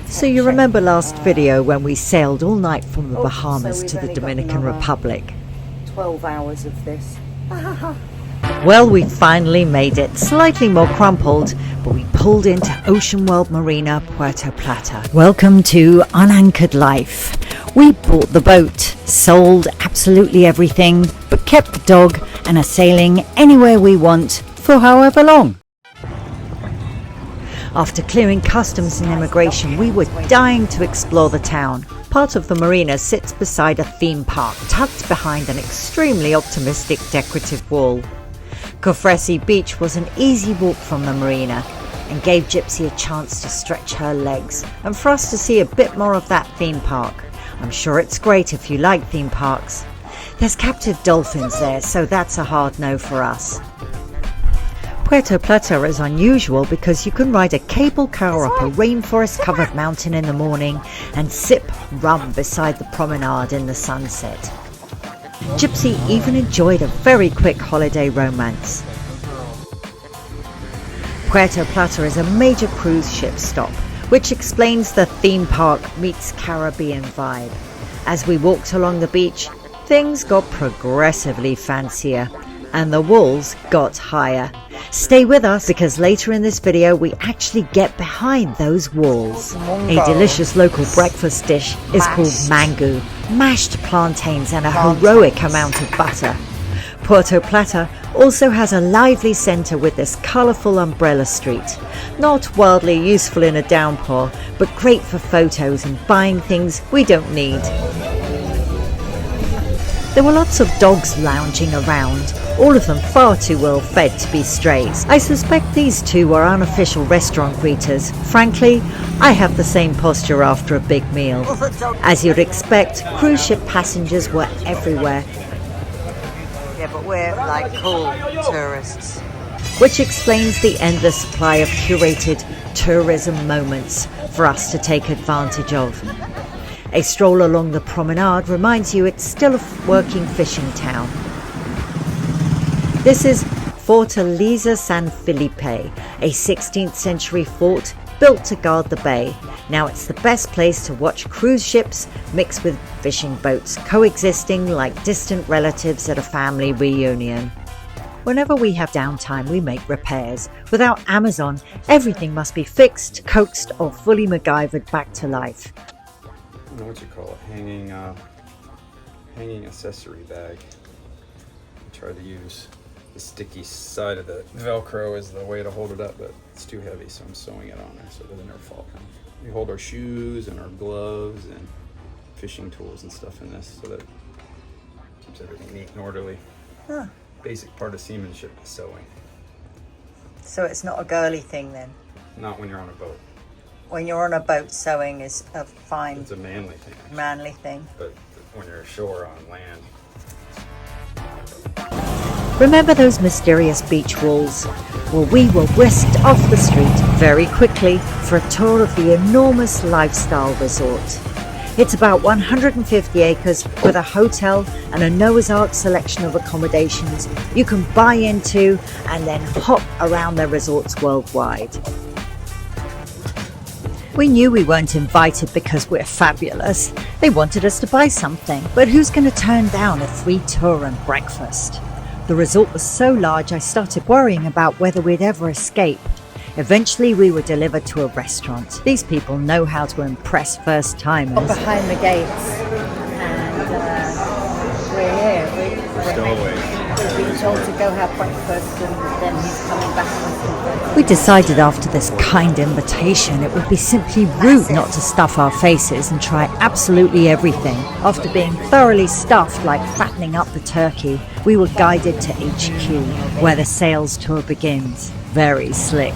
So you remember last video when we sailed all night from the Bahamas to the Dominican Republic? 12 hours of this. Well, we finally made it. Slightly more crumpled, but we pulled into Ocean World Marina, Puerto Plata. Welcome to Unanchored Life. We bought the boat, sold absolutely everything, but kept the dog and are sailing anywhere we want for however long. After clearing customs and immigration, we were dying to explore the town. Part of the marina sits beside a theme park, tucked behind an extremely optimistic decorative wall. COFRESI Beach was an easy walk from the marina and gave Gypsy a chance to stretch her legs and for us to see a bit more of that theme park. I'm sure it's great if you like theme parks. There's captive dolphins there, so that's a hard no for us. Puerto Plata is unusual because you can ride a cable car up a rainforest-covered mountain in the morning and sip rum beside the promenade in the sunset. Gypsy even enjoyed a very quick holiday romance. Puerto Plata is a major cruise ship stop, which explains the theme park meets Caribbean vibe. As we walked along the beach, things got progressively fancier and the walls got higher. Stay with us because later in this video we actually get behind those walls. A delicious local breakfast dish is called mango, mashed plantains and a heroic amount of butter. Puerto Plata also has a lively centre with this colourful umbrella street. Not wildly useful in a downpour, but great for photos and buying things we don't need. There were lots of dogs lounging around, all of them far too well fed to be strays. I suspect these two were unofficial restaurant greeters. Frankly, I have the same posture after a big meal. As you'd expect, cruise ship passengers were everywhere. Yeah, but we're like cool tourists. Which explains the endless supply of curated tourism moments for us to take advantage of. A stroll along the promenade reminds you it's still a working fishing town. This is Fortaleza San Felipe, a 16th century fort built to guard the bay. Now it's the best place to watch cruise ships mixed with fishing boats, coexisting like distant relatives at a family reunion. Whenever we have downtime, we make repairs. Without Amazon, everything must be fixed, coaxed, or fully MacGyvered back to life. I don't know what you call it, hanging accessory bag. I try to use the sticky side of the Velcro as the way to hold it up, but it's too heavy, so I'm sewing it on there so it doesn't ever fall down. We hold our shoes and our gloves and fishing tools and stuff in this so that it keeps everything neat and orderly. Huh. Basic part of seamanship is sewing. So it's not a girly thing then? Not when you're on a boat. When you're on a boat, sewing is a fine, It's a manly thing. Actually. manly thing. But when you're ashore on land. Remember those mysterious beach walls? Well, we were whisked off the street very quickly for a tour of the enormous lifestyle resort. It's about 150 acres with a hotel and a Noah's Ark selection of accommodations you can buy into and then hop around their resorts worldwide. We knew we weren't invited because we're fabulous. They wanted us to buy something, but who's going to turn down a free tour and breakfast? The resort was so large I started worrying about whether we'd ever escape. Eventually we were delivered to a restaurant. These people know how to impress first-timers. Behind the gates, and we're here. We're stowaways. We've been told to go have breakfast and then he's coming back. We decided after this kind invitation it would be simply rude not to stuff our faces and try absolutely everything. After being thoroughly stuffed like fattening up the turkey, we were guided to HQ, where the sales tour begins. Very slick.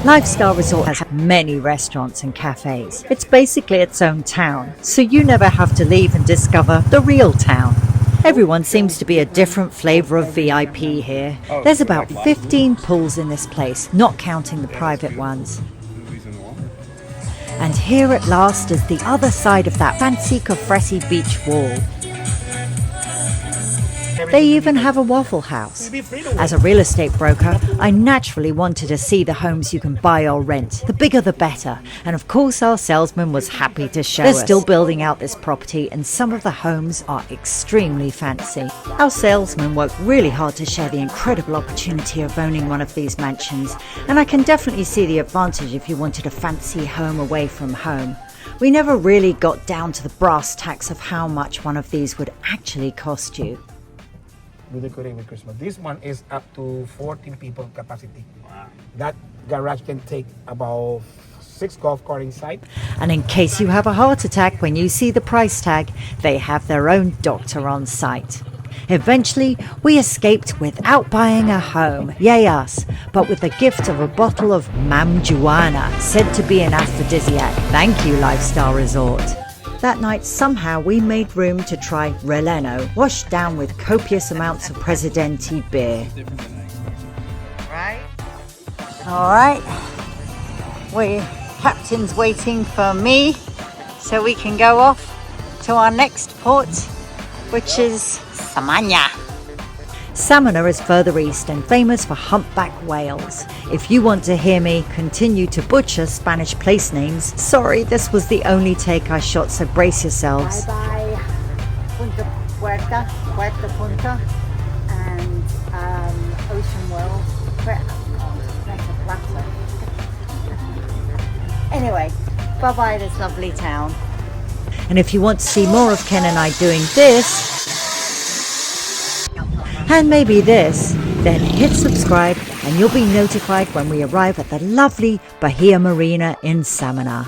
Lifestyle Resort has many restaurants and cafes. It's basically its own town, so you never have to leave and discover the real town. Everyone seems to be a different flavour of VIP here. There's about 15 pools in this place, not counting the private ones. And here at last is the other side of that fancy COFRESI beach wall. They even have a Waffle House. As a real estate broker, I naturally wanted to see the homes you can buy or rent. The bigger the better. And of course our salesman was happy to show us. They're still building out this property and some of the homes are extremely fancy. Our salesman worked really hard to share the incredible opportunity of owning one of these mansions. And I can definitely see the advantage if you wanted a fancy home away from home. We never really got down to the brass tacks of how much one of these would actually cost you. We decorate with Christmas. This one is up to 14 people capacity. Wow. That garage can take about 6 golf carts inside. And in case you have a heart attack when you see the price tag, they have their own doctor on site. Eventually, we escaped without buying a home, yay us, but with the gift of a bottle of marijuana, said to be an aphrodisiac. Thank you, Lifestyle Resort. That night, somehow we made room to try Releno, washed down with copious amounts of Presidente beer. All right, Captain's waiting for me so we can go off to our next port, which is SAMANA. SAMANA is further east and famous for humpback whales. If you want to hear me continue to butcher Spanish place names, sorry, this was the only take I shot, so brace yourselves. Bye bye. Puerto Punta, and Ocean World. Puerto Plata. Anyway, bye bye this lovely town. And if you want to see more of Ken and I doing this, and maybe this, then hit subscribe and you'll be notified when we arrive at the lovely Bahia Marina in SAMANA.